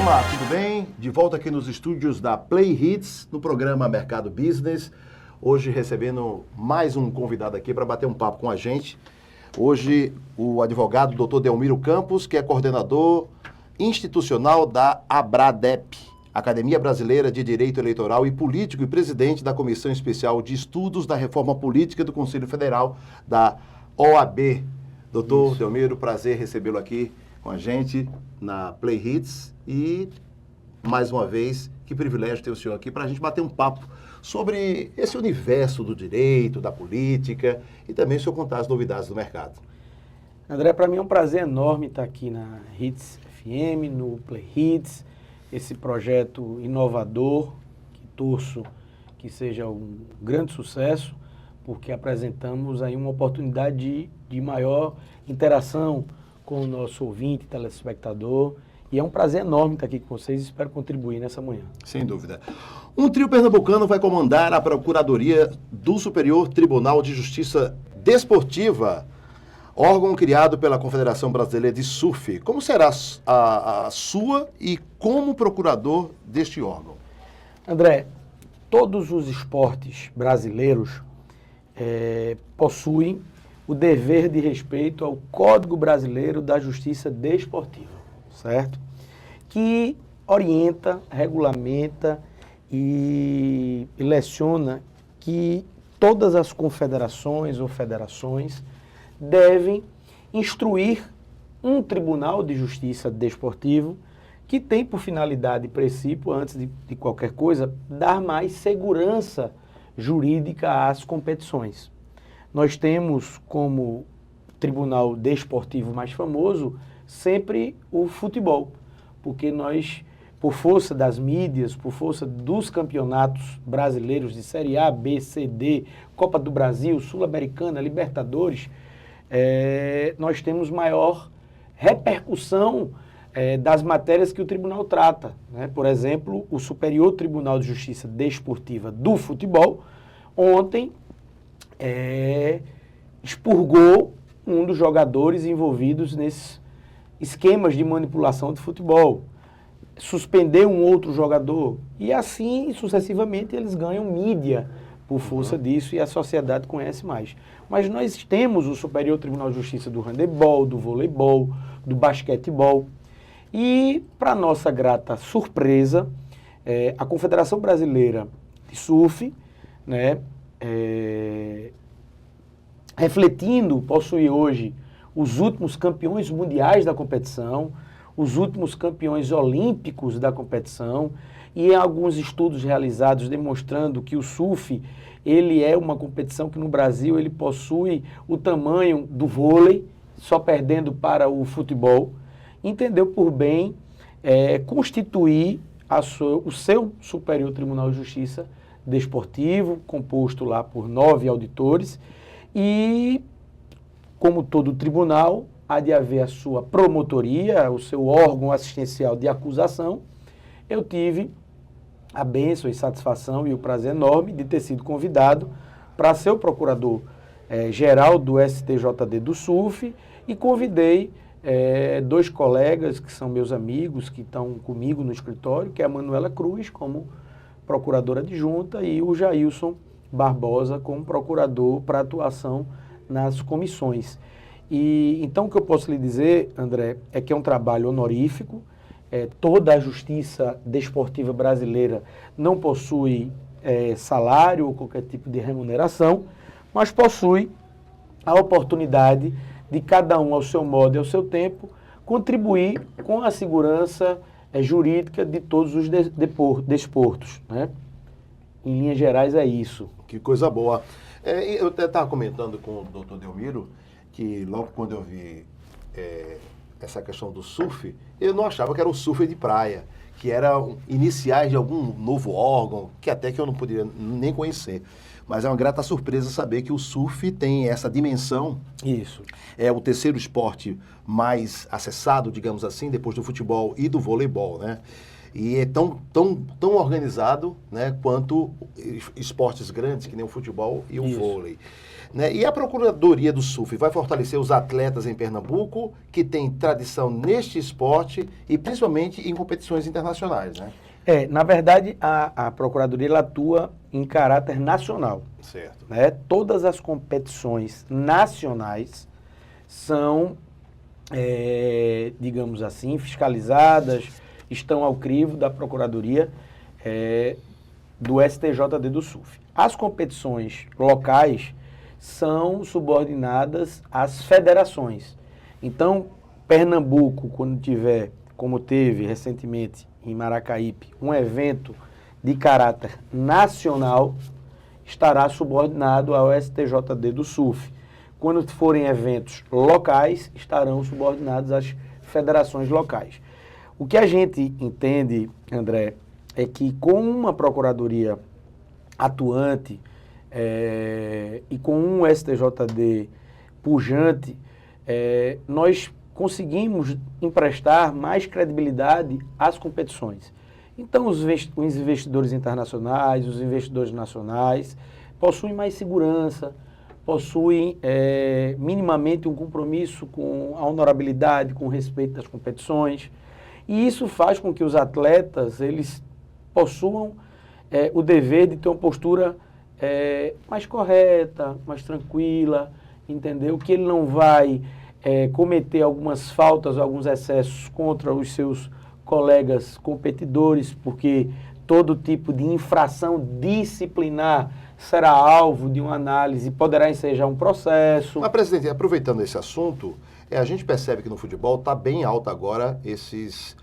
Olá, tudo bem? De volta aqui nos estúdios da Play Hits, no programa Mercado Business. Hoje recebendo mais um convidado aqui para bater um papo com a gente. Hoje o advogado Dr. Delmiro Campos, que é coordenador institucional da ABRADEP, Academia Brasileira de Direito Eleitoral e Político, e presidente da Comissão Especial de Estudos da Reforma Política do Conselho Federal da OAB. Doutor Delmiro, prazer recebê-lo aqui com a gente na Play Hits e, mais uma vez, que privilégio ter o senhor aqui para a gente bater um papo sobre esse universo do direito, da política e também o senhor contar as novidades do mercado. André, para mim é um prazer enorme estar aqui na Hits FM, no Play Hits, esse projeto inovador, que torço que seja um grande sucesso, porque apresentamos aí uma oportunidade de maior interação com o nosso ouvinte, telespectador, e é um prazer enorme estar aqui com vocês e espero contribuir nessa manhã. Sem dúvida. Um trio pernambucano vai comandar a Procuradoria do Superior Tribunal de Justiça Desportiva, órgão criado pela Confederação Brasileira de Surf. Como será a sua e como procurador deste órgão? André, todos os esportes brasileiros possuem o dever de respeito ao Código Brasileiro da Justiça Desportiva, certo? Que orienta, regulamenta e leciona que todas as confederações ou federações devem instruir um tribunal de justiça desportivo que tem por finalidade e princípio, antes de qualquer coisa, dar mais segurança jurídica às competições. Nós temos como tribunal desportivo mais famoso sempre o futebol, porque nós, por força das mídias, por força dos campeonatos brasileiros de Série A, B, C, D, Copa do Brasil, Sul-Americana, Libertadores, nós temos maior repercussão das matérias que o tribunal trata, né? Por exemplo, o Superior Tribunal de Justiça Desportiva do Futebol, ontem expurgou um dos jogadores envolvidos nesses esquemas de manipulação de futebol, suspendeu um outro jogador e assim sucessivamente eles ganham mídia por força disso e a sociedade conhece mais. Mas nós temos o Superior Tribunal de Justiça do handebol, do voleibol, do basquetebol e, para nossa grata surpresa, a Confederação Brasileira de Surf, né, refletindo, possui hoje os últimos campeões mundiais da competição, os últimos campeões olímpicos da competição e alguns estudos realizados demonstrando que o surf, ele é uma competição que no Brasil ele possui o tamanho do vôlei, só perdendo para o futebol, entendeu por bem constituir o seu Superior Tribunal de Justiça Desportivo, composto lá por 9 auditores, e, como todo tribunal, há de haver a sua promotoria, o seu órgão assistencial de acusação. Eu tive a bênção e satisfação e o prazer enorme de ter sido convidado para ser o procurador-geral do STJD do Surf e convidei 2 colegas que são meus amigos, que estão comigo no escritório, que é a Manuela Cruz, como procuradora adjunta, e o Jailson Barbosa como procurador para atuação nas comissões. E então o que eu posso lhe dizer, André, é que é um trabalho honorífico. Toda a justiça desportiva brasileira não possui salário ou qualquer tipo de remuneração, mas possui a oportunidade de cada um, ao seu modo e ao seu tempo, contribuir com a segurança jurídica de todos os desportos, né? Em linhas gerais é isso. Que coisa boa. Eu até estava comentando com o doutor Delmiro que logo quando eu vi essa questão do surf, eu não achava que era um surf de praia, que eram iniciais de algum novo órgão, que até que eu não poderia nem conhecer. Mas é uma grata surpresa saber que o surf tem essa dimensão. Isso. É o terceiro esporte mais acessado, digamos assim, depois do futebol e do voleibol, né? E é tão organizado, né, quanto esportes grandes, que nem o futebol e o Isso. vôlei. Né? E a Procuradoria do SUF vai fortalecer os atletas em Pernambuco, que tem tradição neste esporte e principalmente em competições internacionais, né? Na verdade, a Procuradoria ela atua em caráter nacional. Certo. Né? Todas as competições nacionais são, digamos assim, fiscalizadas, estão ao crivo da Procuradoria do STJD do SUF. As competições locais são subordinadas às federações. Então, Pernambuco, quando tiver, como teve recentemente em Maracaípe, um evento de caráter nacional, estará subordinado ao STJD do SUF. Quando forem eventos locais, estarão subordinados às federações locais. O que a gente entende, André, é que com uma procuradoria atuante e com um STJD pujante, nós conseguimos emprestar mais credibilidade às competições. Então, os investidores internacionais, os investidores nacionais, possuem mais segurança, possuem minimamente um compromisso com a honorabilidade, com o respeito das competições. E isso faz com que os atletas eles possuam o dever de ter uma postura mais correta, mais tranquila, entendeu? Que ele não vai cometer algumas faltas, alguns excessos contra os seus colegas competidores, porque todo tipo de infração disciplinar será alvo de uma análise, poderá ensejar um processo. Mas, presidente, aproveitando esse assunto, a gente percebe que no futebol está bem alto agora esses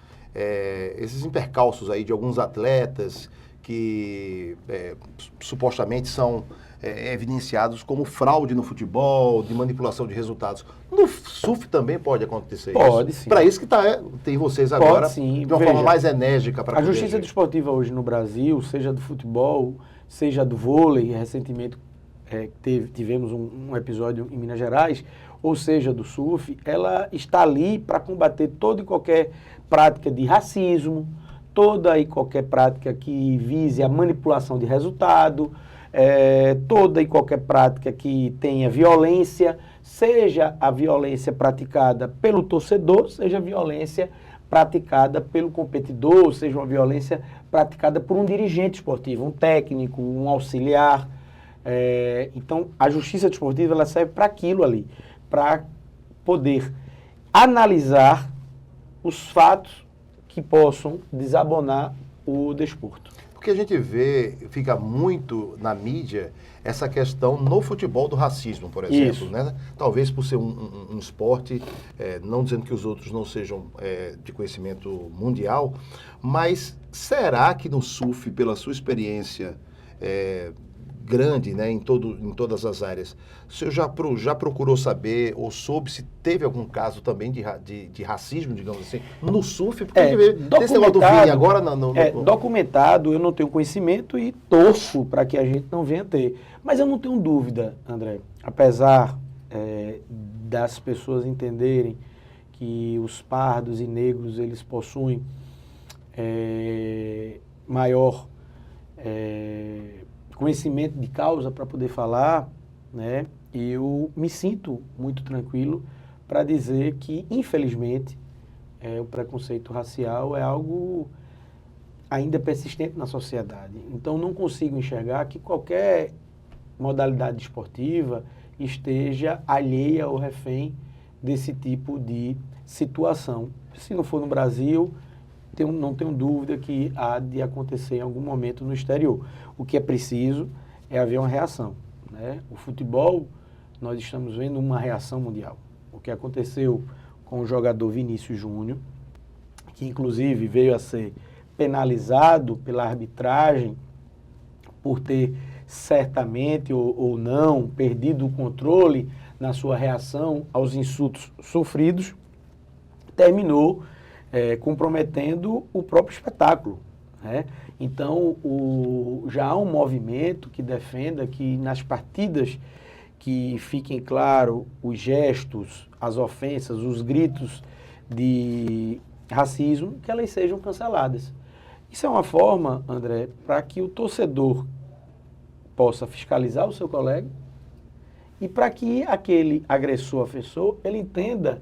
impercalços aí de alguns atletas que supostamente são evidenciados como fraude no futebol, de manipulação de resultados. No SUF também pode acontecer isso? Pode, sim. Para isso que tem vocês agora, Pode, sim. de uma forma mais enérgica para a justiça desportiva hoje no Brasil, seja do futebol, seja do vôlei, recentemente tivemos um episódio em Minas Gerais, ou seja, do SUF, ela está ali para combater toda e qualquer prática de racismo, toda e qualquer prática que vise a manipulação de resultado, toda e qualquer prática que tenha violência, seja a violência praticada pelo torcedor, seja a violência praticada pelo competidor, seja uma violência praticada por um dirigente esportivo, um técnico, um auxiliar. Então, a justiça desportiva ela serve para aquilo ali, para poder analisar os fatos que possam desabonar o desporto. Porque a gente fica muito na mídia essa questão no futebol do racismo, por exemplo, né? Talvez por ser um esporte, não dizendo que os outros não sejam de conhecimento mundial, mas será que no SUF, pela sua experiência grande, né, em todas as áreas, o senhor já procurou saber ou soube se teve algum caso também de racismo, digamos assim, no SUF? Porque documentado, agora documentado, eu não tenho conhecimento e torço para que a gente não venha ter. Mas eu não tenho dúvida, André, apesar das pessoas entenderem que os pardos e negros eles possuem maior conhecimento de causa para poder falar, né? Eu me sinto muito tranquilo para dizer que, infelizmente, o preconceito racial é algo ainda persistente na sociedade. Então, não consigo enxergar que qualquer modalidade esportiva esteja alheia ou refém desse tipo de situação. Se não for no Brasil, não tenho dúvida que há de acontecer em algum momento no exterior. O que é preciso é haver uma reação, né? O futebol, nós estamos vendo uma reação mundial. O que aconteceu com o jogador Vinícius Júnior, que inclusive veio a ser penalizado pela arbitragem por ter certamente ou não perdido o controle na sua reação aos insultos sofridos, terminou comprometendo o próprio espetáculo, né? Então, já há um movimento que defenda que nas partidas que fiquem claro os gestos, as ofensas, os gritos de racismo, que elas sejam canceladas. Isso é uma forma, André, para que o torcedor possa fiscalizar o seu colega e para que aquele agressor, ofensor, ele entenda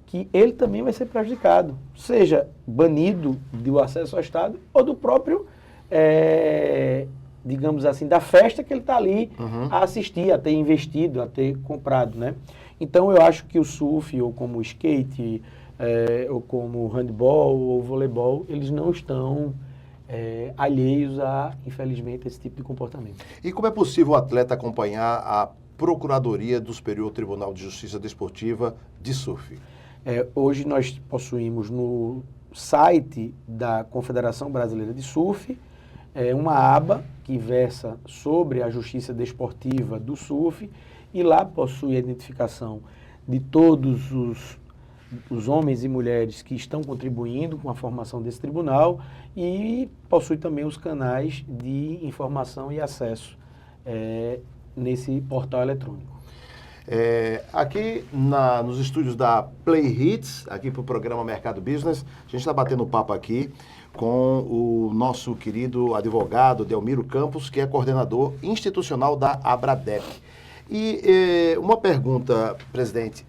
que ele também vai ser prejudicado, seja banido do acesso ao estádio ou do próprio, digamos assim, da festa que ele está ali a assistir, a ter investido, a ter comprado, né? Então eu acho que o surf, ou como o skate, ou como o handball ou o voleibol, eles não estão alheios a, infelizmente, esse tipo de comportamento. E como é possível o atleta acompanhar a Procuradoria do Superior Tribunal de Justiça Desportiva de Surf? Hoje nós possuímos no site da Confederação Brasileira de Surf uma aba que versa sobre a justiça desportiva do surf e lá possui a identificação de todos os homens e mulheres que estão contribuindo com a formação desse tribunal e possui também os canais de informação e acesso nesse portal eletrônico. Aqui nos estúdios da Play Hits, aqui para o programa Mercado Business, a gente está batendo papo aqui com o nosso querido advogado Delmiro Campos, que é coordenador institucional da Abradep. E uma pergunta, presidente,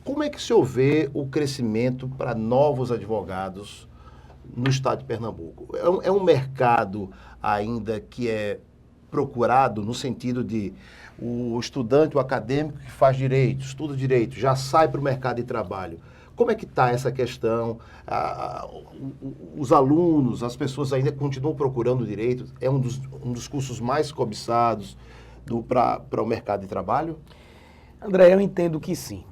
como é que o senhor vê o crescimento para novos advogados no estado de Pernambuco? É um mercado ainda que é procurado no sentido de o estudante, o acadêmico que faz direito, estuda direito, já sai para o mercado de trabalho. Como é que está essa questão? Os alunos, as pessoas ainda continuam procurando direito? É um dos cursos mais cobiçados para o mercado de trabalho? André, eu entendo que sim.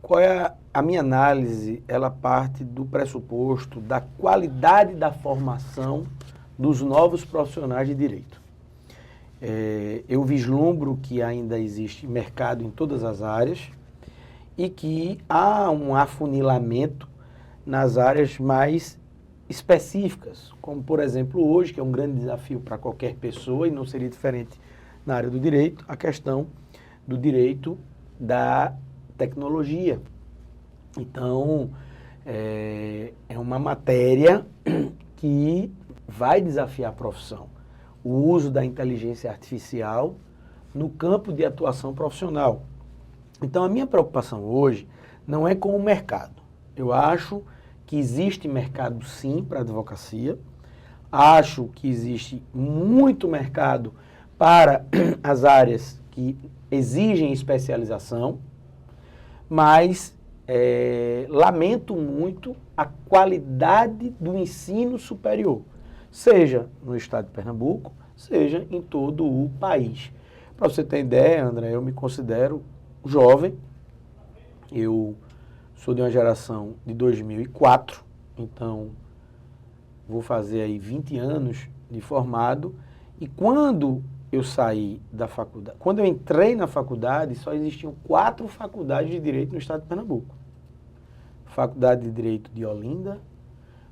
Qual é a minha análise? Ela parte do pressuposto da qualidade da formação dos novos profissionais de direito. Eu vislumbro que ainda existe mercado em todas as áreas e que há um afunilamento nas áreas mais específicas, como, por exemplo, hoje, que é um grande desafio para qualquer pessoa, e não seria diferente na área do direito, a questão do direito da tecnologia. Então, é uma matéria que vai desafiar a profissão. O uso da inteligência artificial no campo de atuação profissional. Então, a minha preocupação hoje não é com o mercado. Eu acho que existe mercado, sim, para a advocacia. Acho que existe muito mercado para as áreas que exigem especialização, mas lamento muito a qualidade do ensino superior, seja no estado de Pernambuco, seja em todo o país. Para você ter ideia, André, eu me considero jovem, eu sou de uma geração de 2004, então vou fazer aí 20 anos de formado, e quando eu saí da faculdade, quando eu entrei na faculdade, só existiam 4 faculdades de Direito no estado de Pernambuco. Faculdade de Direito de Olinda,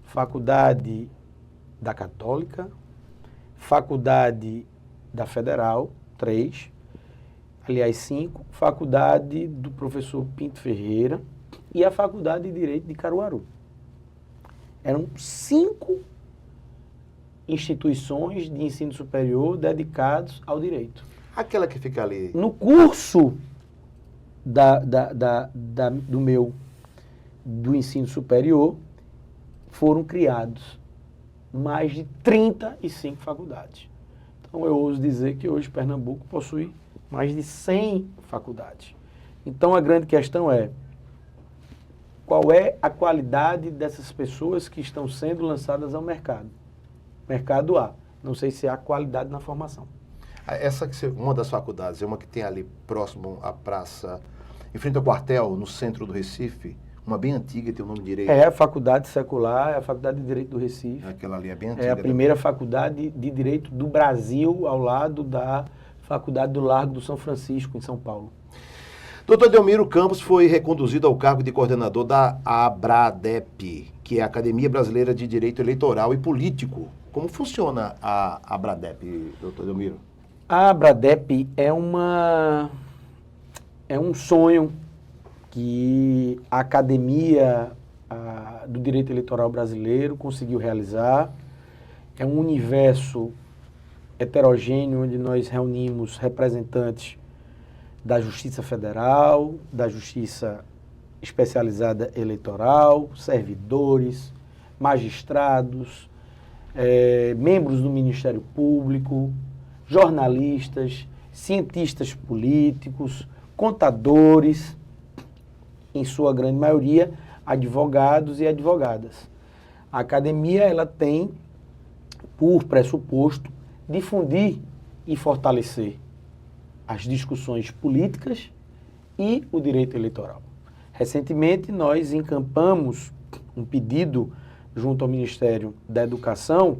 Faculdade da Católica, Faculdade da Federal, 3, aliás 5, Faculdade do professor Pinto Ferreira e a Faculdade de Direito de Caruaru. Eram 5 instituições de ensino superior dedicados ao direito. Aquela que fica ali. No curso do ensino superior, foram criados mais de 35 faculdades. Então, eu ouso dizer que hoje Pernambuco possui mais de 100 faculdades. Então, a grande questão é, qual é a qualidade dessas pessoas que estão sendo lançadas ao mercado? Mercado A. Não sei se há qualidade na formação. Uma das faculdades é uma que tem ali próximo à praça, em frente ao quartel, no centro do Recife, uma bem antiga, tem o nome direito. É a Faculdade Secular, é a Faculdade de Direito do Recife. Aquela ali é bem antiga. É a primeira faculdade de Direito do Brasil, ao lado da Faculdade do Largo do São Francisco, em São Paulo. Doutor Delmiro Campos foi reconduzido ao cargo de coordenador da Abradep, que é a Academia Brasileira de Direito Eleitoral e Político. Como funciona a Abradep, doutor Delmiro? A Abradep é um sonho que a Academia do Direito Eleitoral Brasileiro conseguiu realizar é um universo heterogêneo onde nós reunimos representantes da Justiça Federal, da Justiça Especializada Eleitoral, servidores, magistrados, membros do Ministério Público, jornalistas, cientistas políticos, contadores, em sua grande maioria, advogados e advogadas. A academia ela tem por pressuposto difundir e fortalecer as discussões políticas e o direito eleitoral. Recentemente, nós encampamos um pedido junto ao Ministério da Educação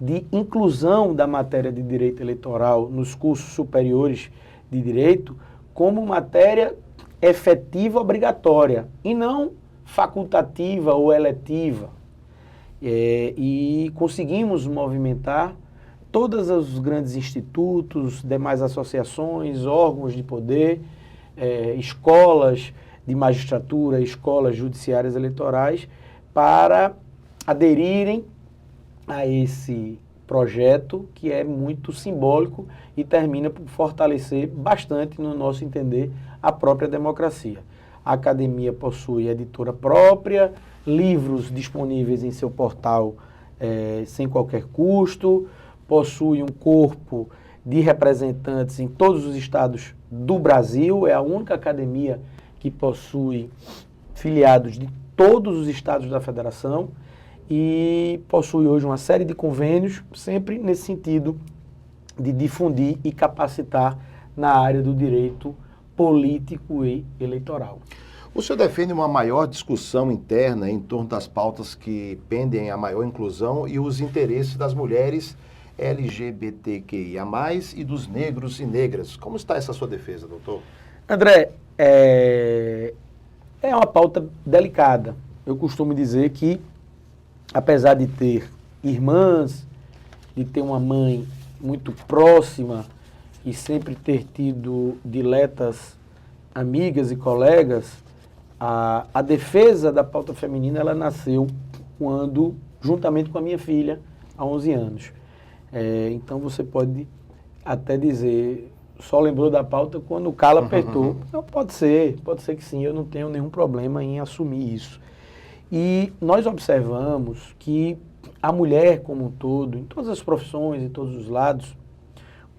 de inclusão da matéria de direito eleitoral nos cursos superiores de direito como matéria efetiva obrigatória e não facultativa ou eletiva. E conseguimos movimentar todos os grandes institutos, demais associações, órgãos de poder, escolas de magistratura, escolas judiciárias eleitorais, para aderirem a esse projeto que é muito simbólico e termina por fortalecer bastante, no nosso entender, a própria democracia. A academia possui editora própria, livros disponíveis em seu portal sem qualquer custo, possui um corpo de representantes em todos os estados do Brasil, é a única academia que possui filiados de todos os estados da federação e possui hoje uma série de convênios, sempre nesse sentido de difundir e capacitar na área do direito político e eleitoral. O senhor defende uma maior discussão interna em torno das pautas que pendem a maior inclusão e os interesses das mulheres LGBTQIA+, e dos negros e negras. Como está essa sua defesa, doutor? André, é uma pauta delicada. Eu costumo dizer que, apesar de ter irmãs, de ter uma mãe muito próxima e sempre ter tido diletas amigas e colegas, a defesa da pauta feminina ela nasceu quando, juntamente com a minha filha, há 11 anos. Então você pode até dizer, só lembrou da pauta quando o calo apertou. Não, pode ser que sim, eu não tenho nenhum problema em assumir isso. E nós observamos que a mulher como um todo, em todas as profissões, em todos os lados,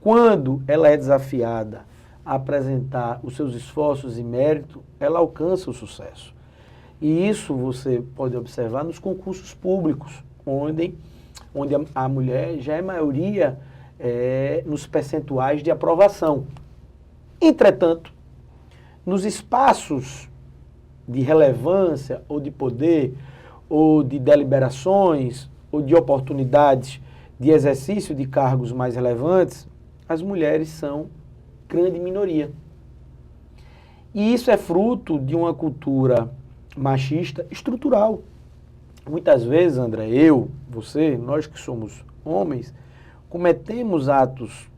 quando ela é desafiada a apresentar os seus esforços e mérito, ela alcança o sucesso. E isso você pode observar nos concursos públicos, onde a mulher já é maioria nos percentuais de aprovação. Entretanto, nos espaços de relevância ou de poder, ou de deliberações, ou de oportunidades de exercício de cargos mais relevantes, as mulheres são grande minoria. E isso é fruto de uma cultura machista estrutural. Muitas vezes, André, eu, você, nós que somos homens, cometemos atos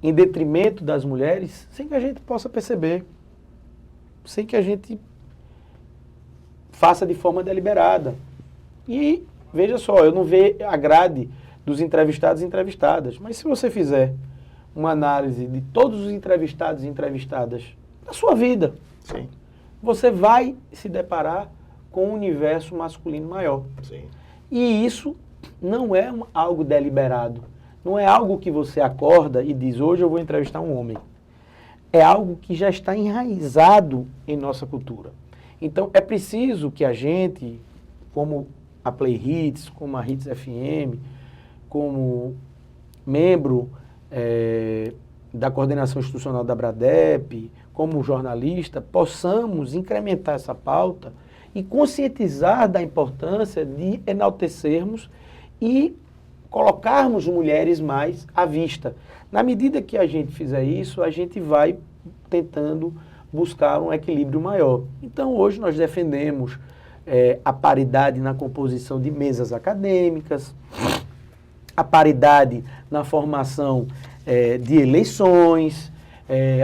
em detrimento das mulheres sem que a gente possa perceber, sem que a gente faça de forma deliberada. E, veja só, eu não vejo a grade dos entrevistados e entrevistadas, mas se você fizer uma análise de todos os entrevistados e entrevistadas da sua vida, Sim. você vai se deparar com um universo masculino maior. Sim. E isso não é algo deliberado. Não é algo que você acorda e diz, hoje eu vou entrevistar um homem. É algo que já está enraizado em nossa cultura. Então, é preciso que a gente, como a Play Hits, como a Hits FM, como membro da coordenação institucional da Bradep, como jornalista, possamos incrementar essa pauta e conscientizar da importância de enaltecermos e colocarmos mulheres mais à vista. Na medida que a gente fizer isso, a gente vai tentando buscar um equilíbrio maior. Então, hoje nós defendemos a paridade na composição de mesas acadêmicas, a paridade na formação de eleições,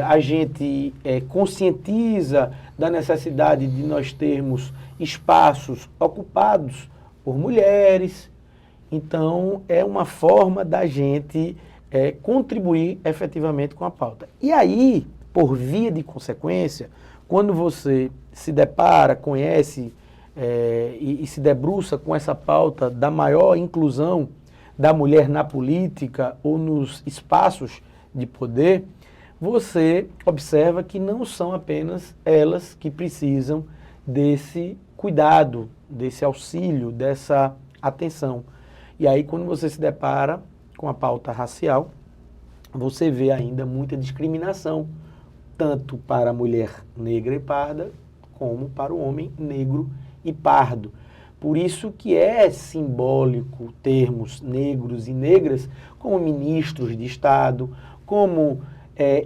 a gente conscientiza da necessidade de nós termos espaços ocupados por mulheres. Então, é uma forma da gente contribuir efetivamente com a pauta. E aí, por via de consequência, quando você se depara, conhece e se debruça com essa pauta da maior inclusão da mulher na política ou nos espaços de poder, você observa que não são apenas elas que precisam desse cuidado, desse auxílio, dessa atenção. E aí, quando você se depara com a pauta racial, você vê ainda muita discriminação, tanto para a mulher negra e parda, como para o homem negro e pardo. Por isso que é simbólico termos negros e negras como ministros de Estado, como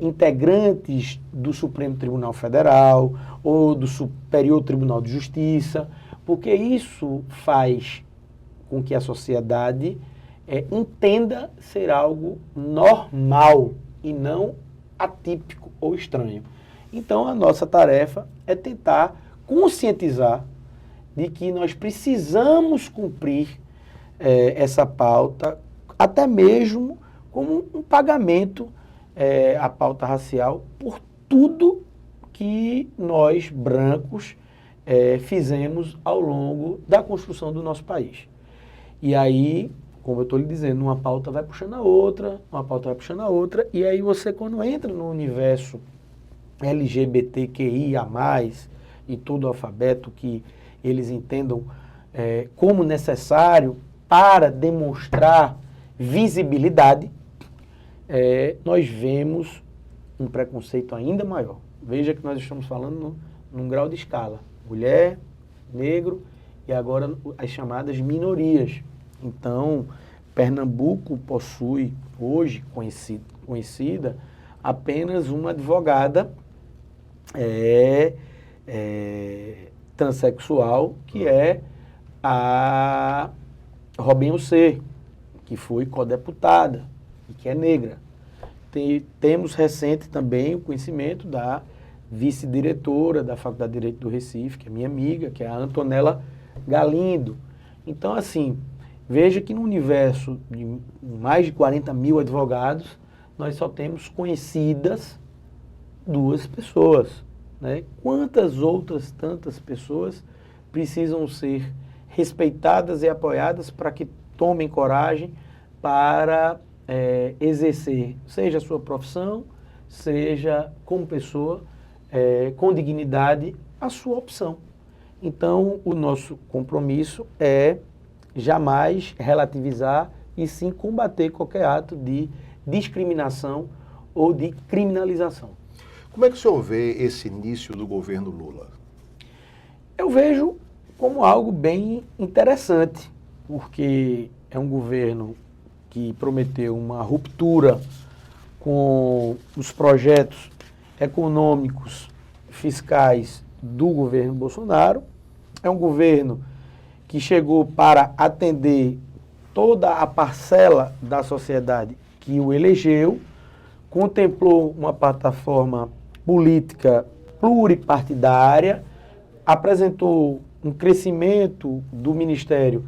integrantes do Supremo Tribunal Federal ou do Superior Tribunal de Justiça, porque isso faz com que a sociedade entenda ser algo normal e não atípico ou estranho. Então, a nossa tarefa é tentar conscientizar de que nós precisamos cumprir essa pauta, até mesmo como um pagamento à pauta racial por tudo que nós, brancos, fizemos ao longo da construção do nosso país. E aí, como eu estou lhe dizendo, uma pauta vai puxando a outra, uma pauta vai puxando a outra, e aí você, quando entra no universo LGBTQIA+, e todo o alfabeto que eles entendam como necessário para demonstrar visibilidade, nós vemos um preconceito ainda maior. Veja que nós estamos falando num grau de escala. Mulher, negro e agora as chamadas minorias. Então, Pernambuco possui hoje, conhecida, apenas uma advogada transexual, que é a Robinho C., que foi codeputada e que é negra. Temos recente também o conhecimento da vice-diretora da Faculdade de Direito do Recife, que é minha amiga, que é a Antonella Galindo. Então, assim, veja que no universo de mais de 40 mil advogados, nós só temos conhecidas 2 pessoas, né? Quantas outras tantas pessoas precisam ser respeitadas e apoiadas para que tomem coragem para exercer, seja a sua profissão, seja como pessoa, com dignidade, a sua opção. Então, o nosso compromisso é jamais relativizar e sim combater qualquer ato de discriminação ou de criminalização. Como é que o senhor vê esse início do governo Lula? Eu vejo como algo bem interessante, porque é um governo que prometeu uma ruptura com os projetos econômicos, fiscais do governo Bolsonaro. É um governo que chegou para atender toda a parcela da sociedade que o elegeu, contemplou uma plataforma política pluripartidária, apresentou um crescimento do Ministério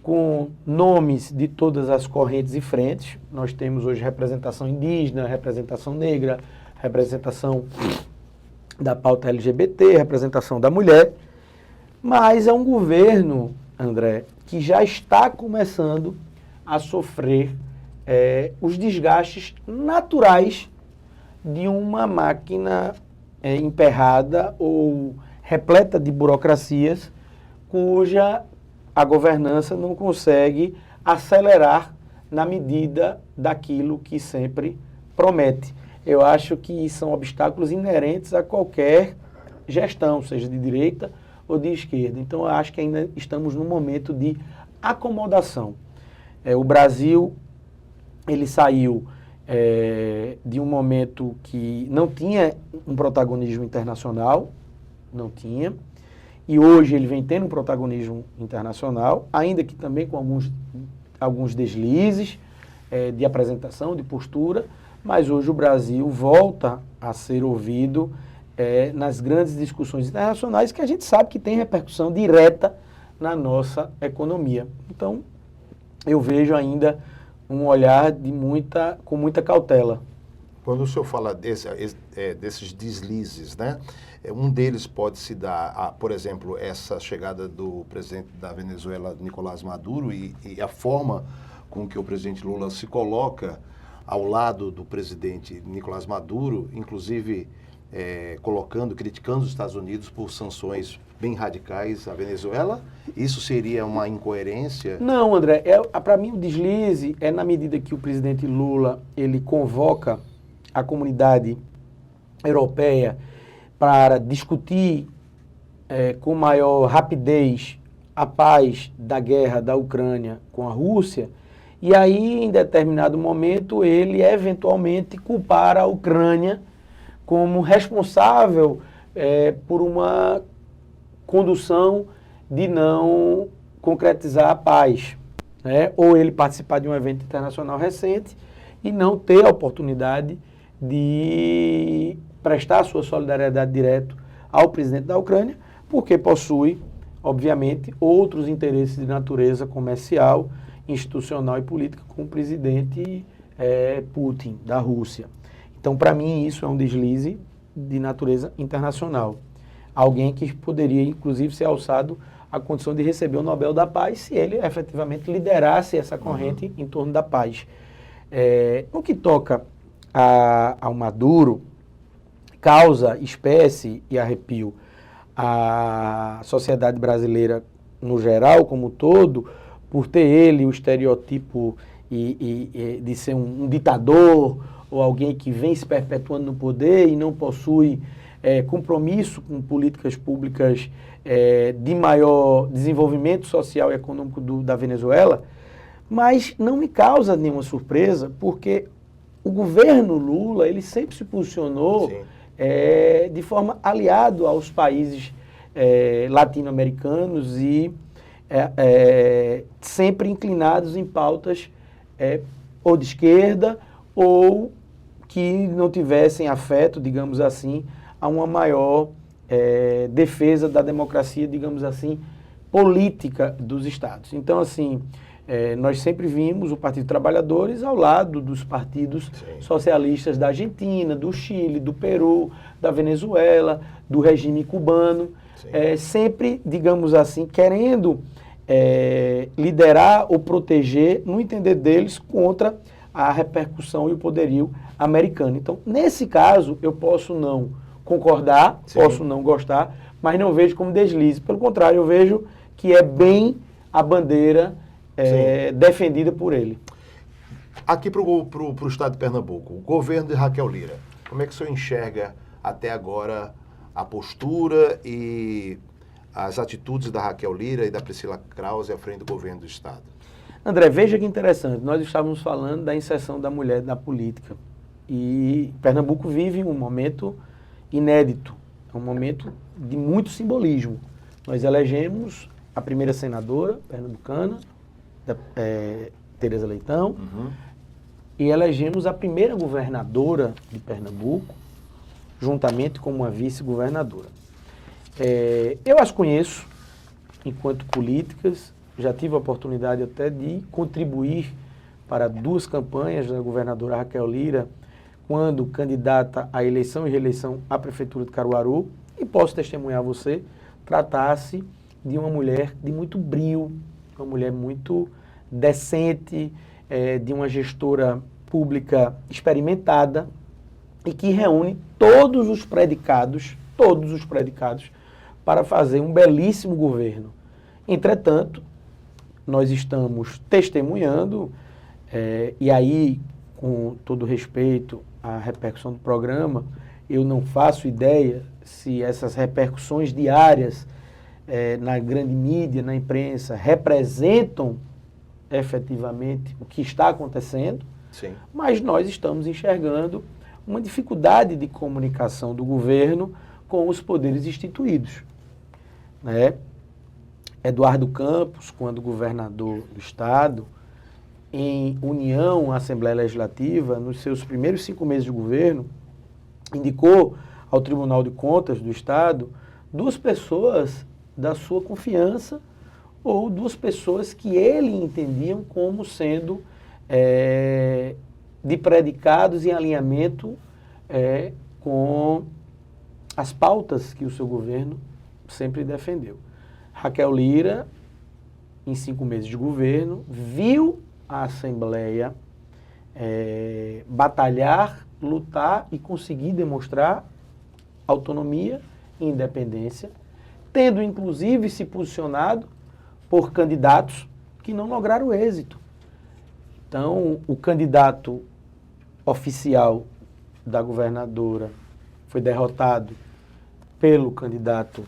com nomes de todas as correntes e frentes. Nós temos hoje representação indígena, representação negra, representação da pauta LGBT, representação da mulher, mas é um governo, André, que já está começando a sofrer os desgastes naturais de uma máquina emperrada ou repleta de burocracias, cuja a governança não consegue acelerar na medida daquilo que sempre promete. Eu acho que são obstáculos inerentes a qualquer gestão, seja de direita ou de esquerda. Então, eu acho que ainda estamos num momento de acomodação. O Brasil, ele saiu de um momento que não tinha um protagonismo internacional, não tinha, e hoje ele vem tendo um protagonismo internacional, ainda que também com alguns deslizes de apresentação, de postura, mas hoje o Brasil volta a ser ouvido nas grandes discussões internacionais, que a gente sabe que tem repercussão direta na nossa economia. Então, eu vejo ainda um olhar com muita cautela. Quando o senhor fala desses deslizes, né? Um deles pode se dar, por exemplo, essa chegada do presidente da Venezuela, Nicolás Maduro, e a forma com que o presidente Lula se coloca ao lado do presidente Nicolás Maduro, inclusive criticando os Estados Unidos por sanções bem radicais à Venezuela. Isso seria uma incoerência? Não, André. Para mim, o deslize é na medida que o presidente Lula ele convoca a comunidade europeia para discutir com maior rapidez a paz da guerra da Ucrânia com a Rússia, e aí, em determinado momento, ele eventualmente culpar a Ucrânia como responsável por uma condução de não concretizar a paz, né? Ou ele participar de um evento internacional recente e não ter a oportunidade de prestar sua solidariedade direto ao presidente da Ucrânia, porque possui, obviamente, outros interesses de natureza comercial, institucional e política com o presidente Putin, da Rússia. Então, para mim, isso é um deslize de natureza internacional. Alguém que poderia, inclusive, ser alçado à condição de receber o Nobel da Paz se ele efetivamente liderasse essa corrente em torno da paz. No que toca ao Maduro, causa espécie e arrepio a sociedade brasileira no geral, como um todo, por ter ele o estereotipo de ser um ditador ou alguém que vem se perpetuando no poder e não possui compromisso com políticas públicas de maior desenvolvimento social e econômico da Venezuela, mas não me causa nenhuma surpresa, porque o governo Lula ele sempre se posicionou de forma aliado aos países latino-americanos e sempre inclinados em pautas ou de esquerda ou que não tivessem afeto, digamos assim, a uma maior defesa da democracia, digamos assim, política dos Estados. Então, assim, nós sempre vimos o Partido dos Trabalhadores ao lado dos partidos socialistas da Argentina, do Chile, do Peru, da Venezuela, do regime cubano, sempre, digamos assim, querendo liderar ou proteger, no entender deles, contra a repercussão e o poderio americano. Então, nesse caso, eu posso não concordar, posso não gostar, mas não vejo como deslize. Pelo contrário, eu vejo que é bem a bandeira defendida por ele. Aqui para o estado de Pernambuco, o governo de Raquel Lira, como é que o senhor enxerga até agora a postura e as atitudes da Raquel Lira e da Priscila Krause à frente do governo do estado? André, veja que interessante, nós estávamos falando da inserção da mulher na política e Pernambuco vive um momento inédito, um momento de muito simbolismo. Nós elegemos a primeira senadora pernambucana, Tereza Leitão, e elegemos a primeira governadora de Pernambuco, juntamente com uma vice-governadora. Eu as conheço enquanto políticas, já tive a oportunidade até de contribuir para 2 campanhas da governadora Raquel Lira, quando candidata à eleição e reeleição à Prefeitura de Caruaru, e posso testemunhar a você, tratasse de uma mulher de muito brio, uma mulher muito decente, de uma gestora pública experimentada e que reúne todos os predicados para fazer um belíssimo governo. Entretanto, nós estamos testemunhando, e aí, com todo respeito à repercussão do programa, eu não faço ideia se essas repercussões diárias na grande mídia, na imprensa, representam efetivamente o que está acontecendo, mas nós estamos enxergando uma dificuldade de comunicação do governo com os poderes instituídos, né? Eduardo Campos, quando governador do estado, em união à Assembleia Legislativa, nos seus primeiros 5 meses de governo, indicou ao Tribunal de Contas do Estado 2 pessoas da sua confiança, ou duas pessoas que ele entendiam como sendo de predicados em alinhamento com as pautas que o seu governo sempre defendeu. Raquel Lira, em 5 meses de governo, viu a Assembleia batalhar, lutar e conseguir demonstrar autonomia e independência, tendo inclusive se posicionado por candidatos que não lograram êxito. Então, o candidato oficial da governadora foi derrotado pelo candidato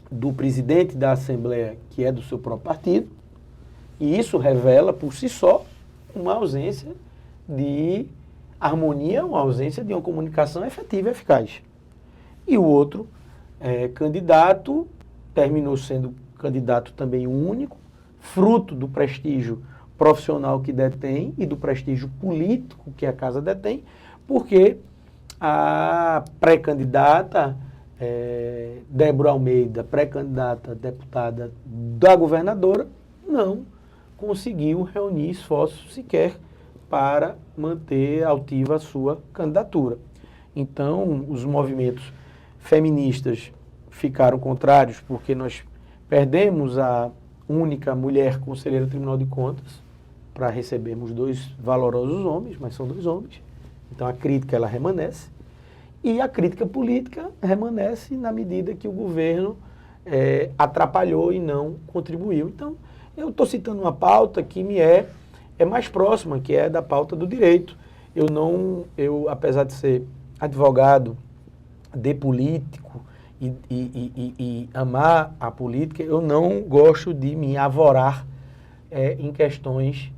do presidente da Assembleia, que é do seu próprio partido, e isso revela por si só uma ausência de harmonia, uma ausência de uma comunicação efetiva e eficaz. E o outro candidato terminou sendo candidato também único, fruto do prestígio profissional que detém e do prestígio político que a casa detém, porque a pré-candidata Débora Almeida, pré-candidata deputada da governadora, não conseguiu reunir esforços sequer para manter altiva a sua candidatura. Então, os movimentos feministas ficaram contrários porque nós perdemos a única mulher conselheira do Tribunal de Contas para recebermos 2 valorosos homens, mas são 2 homens. Então, a crítica ela permanece. E a crítica política permanece na medida que o governo atrapalhou e não contribuiu. Então, eu estou citando uma pauta que me é mais próxima, que é da pauta do direito. Eu, apesar de ser advogado de político e amar a política, eu não gosto de me avorar em questões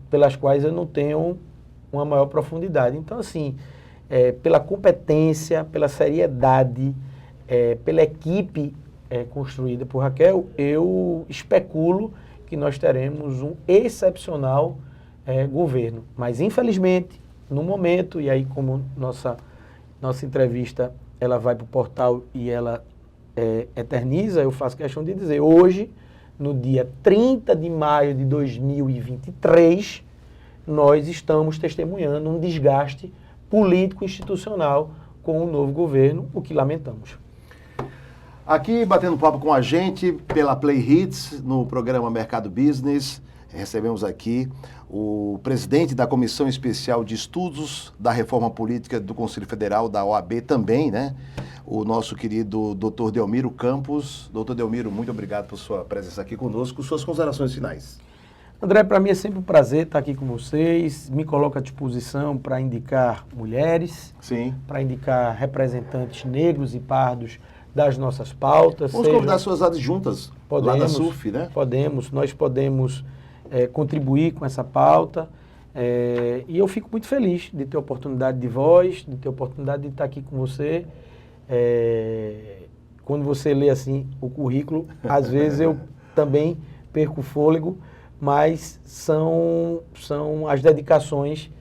pelas quais eu não tenho uma maior profundidade. Então, assim, pela competência, pela seriedade, pela equipe construída por Raquel, eu especulo que nós teremos um excepcional governo. Mas, infelizmente, no momento, e aí como nossa entrevista ela vai para o portal e ela eterniza, eu faço questão de dizer, hoje, no dia 30 de maio de 2023, nós estamos testemunhando um desgaste político-institucional com o novo governo, o que lamentamos. Aqui, batendo papo com a gente, pela Play Hits, no programa Mercado Business, recebemos aqui o presidente da Comissão Especial de Estudos da Reforma Política do Conselho Federal, da OAB também, né? O nosso querido Dr. Delmiro Campos. Dr. Delmiro, muito obrigado por sua presença aqui conosco. Suas considerações finais. André, para mim é sempre um prazer estar aqui com vocês. Me coloco à disposição para indicar mulheres, para indicar representantes negros e pardos das nossas pautas. Vamos convidar suas adjuntas lá da SUF, né? Nós podemos contribuir com essa pauta. E eu fico muito feliz de ter oportunidade de voz, de ter oportunidade de estar aqui com você. Quando você lê assim o currículo, às vezes eu também perco o fôlego, mas são as dedicações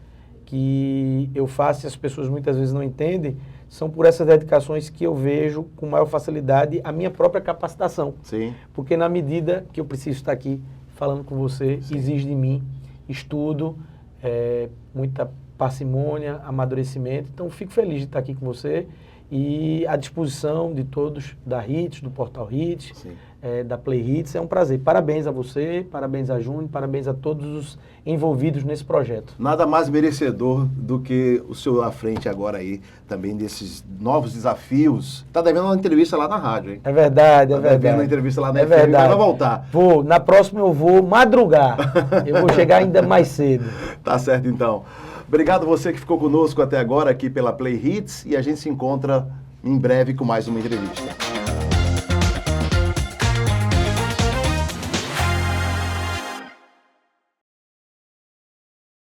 que eu faço e as pessoas muitas vezes não entendem, são por essas dedicações que eu vejo com maior facilidade a minha própria capacitação. Sim. Porque na medida que eu preciso estar aqui falando com você, sim, exige de mim estudo, muita parcimônia, amadurecimento. Então, fico feliz de estar aqui com você e à disposição de todos da HITS, do Portal HITS, da Play HITS. É um prazer. Parabéns a você, parabéns a Júnior, parabéns a todos os envolvidos nesse projeto. Nada mais merecedor do que o senhor à frente agora aí, também desses novos desafios. Está devendo uma entrevista lá na rádio, hein? É verdade, é verdade. Está devendo uma entrevista lá na FM, mas vai voltar. Na próxima eu vou madrugar. Eu vou chegar ainda mais cedo. Tá certo, então. Obrigado você que ficou conosco até agora aqui pela Play Hits e a gente se encontra em breve com mais uma entrevista.